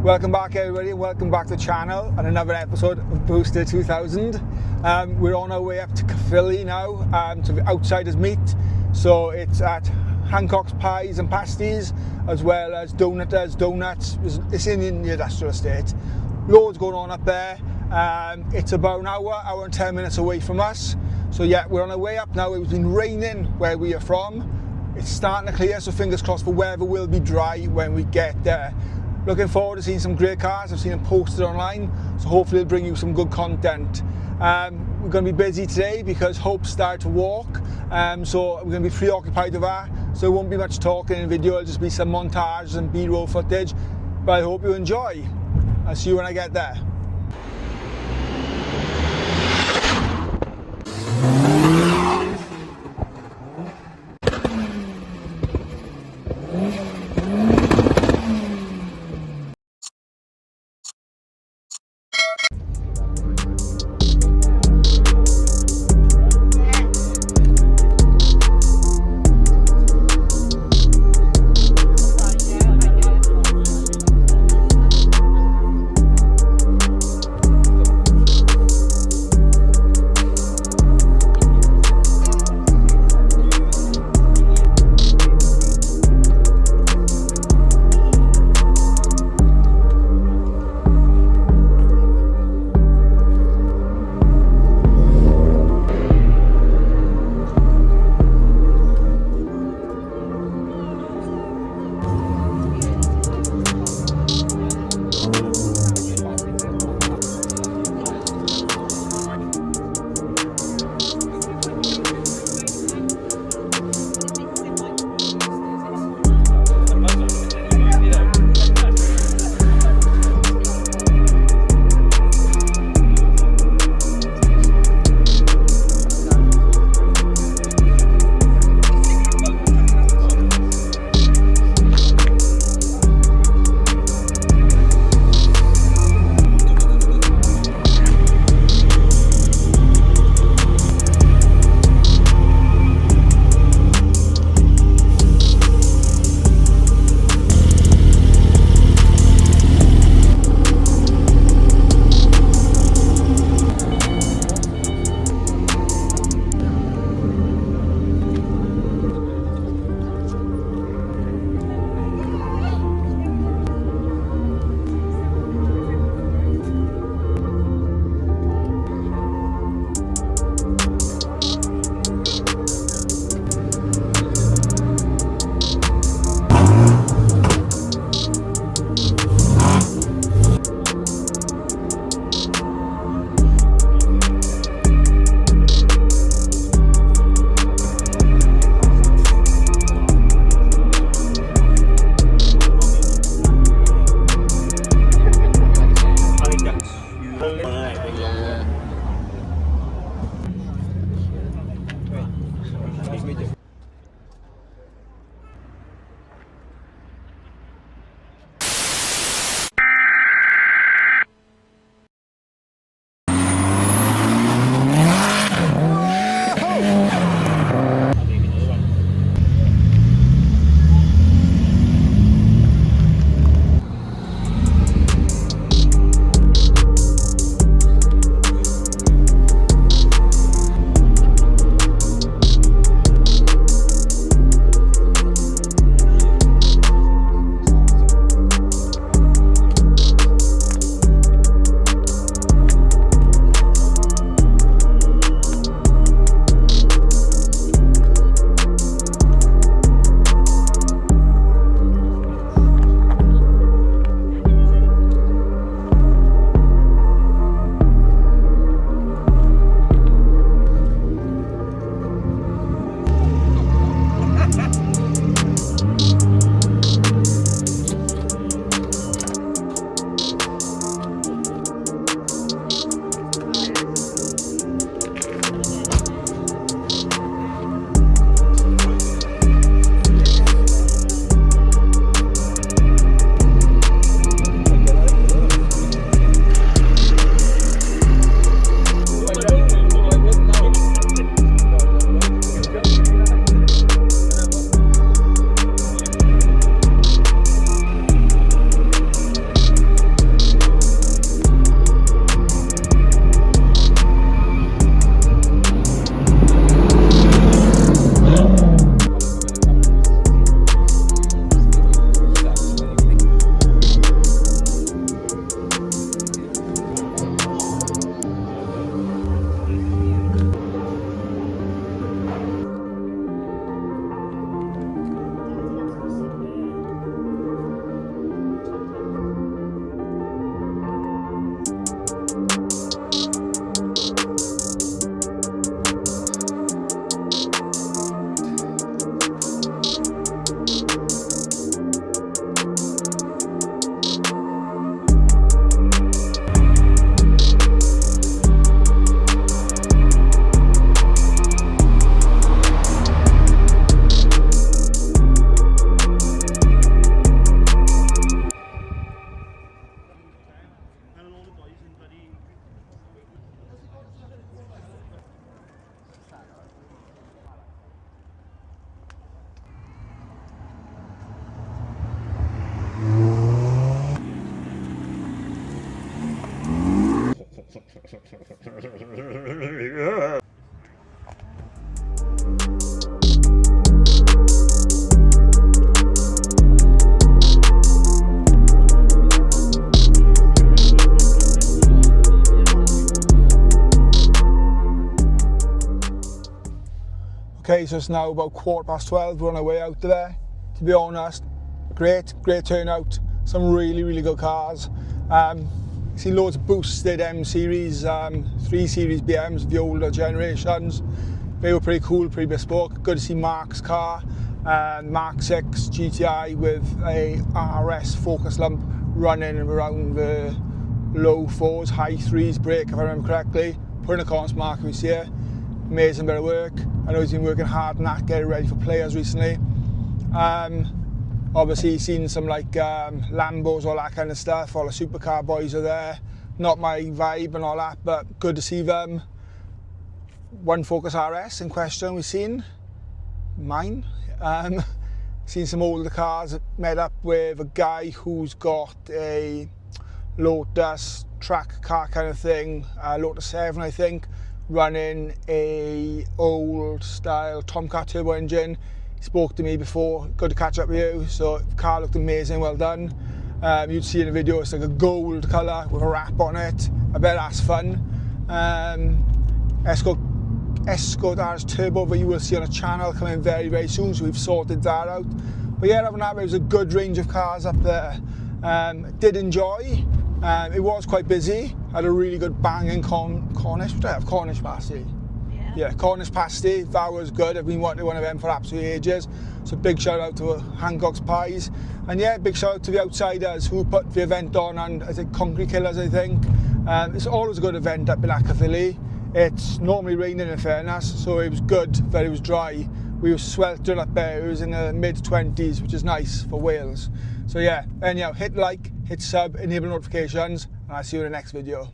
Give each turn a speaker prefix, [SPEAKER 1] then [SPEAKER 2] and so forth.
[SPEAKER 1] Welcome back everybody, welcome back to the channel and another episode of Booster 2000. We're on our way up to Caerphilly now, to the Outsiders Meet. So it's at Hancock's Pies and Pasties, as well as Donuts. It's in the industrial estate. Loads going on up there. It's about an hour and 10 minutes away from us. So yeah, we're on our way up now. It's been raining where we are from. It's starting to clear, so fingers crossed the weather will be dry when we get there. Looking forward to seeing some great cars. I've seen them posted online, so hopefully it'll bring you some good content. We're going to be busy today because Hope started to walk, so we're going to be preoccupied with that. So there won't be much talking in the video, it'll just be some montages and B-roll footage. But I hope you enjoy. I'll see you when I get there. Okay, so it's now about 12:15. We're on our way out there. To be honest, great turnout. Some really good cars. See loads of boosted M series, 3 series BMs, the older generations. They were pretty cool, pretty bespoke. Good to see Mark's car, Mark 6 GTI with a RS focus lump running around the low 4s, high 3s brake, if I remember correctly. Putting a Cornish mark this year. Amazing bit of work. I know he's been working hard on that, getting ready for players recently. Obviously he's seen some like Lambos, all that kind of stuff. All the supercar boys are there. Not my vibe and all that, but good to see them. One Focus RS in question we've seen. Mine. Seen some older cars. Met up with a guy who's got a Lotus track car kind of thing. Lotus 7 I think. Running a old style Tomcat turbo engine. He spoke to me before, good to catch up with you. So the car looked amazing, well done. You'd see in the video it's like a gold colour with a wrap on it. I bet that's fun. Escort RS Turbo that you will see on the channel coming very soon, so we've sorted that out. But yeah, other than that, there was a good range of cars up there. Did enjoy. It was quite busy. Had a really good banging Cornish. What did I have? Cornish pastie. Yeah, Cornish pastie. That was good. I've been wanting one of them for absolutely ages. So big shout out to Hancock's Pies. And yeah, big shout out to the outsiders who put the event on, and I think Concrete Killers, I think. It's always a good event up in Caerphilly. It's normally raining in fairness, so it was good that it was dry. We were sweltering up there. It was in the mid-20s, which is nice for Wales. So yeah, anyhow, hit like, hit sub, enable notifications, and I'll see you in the next video.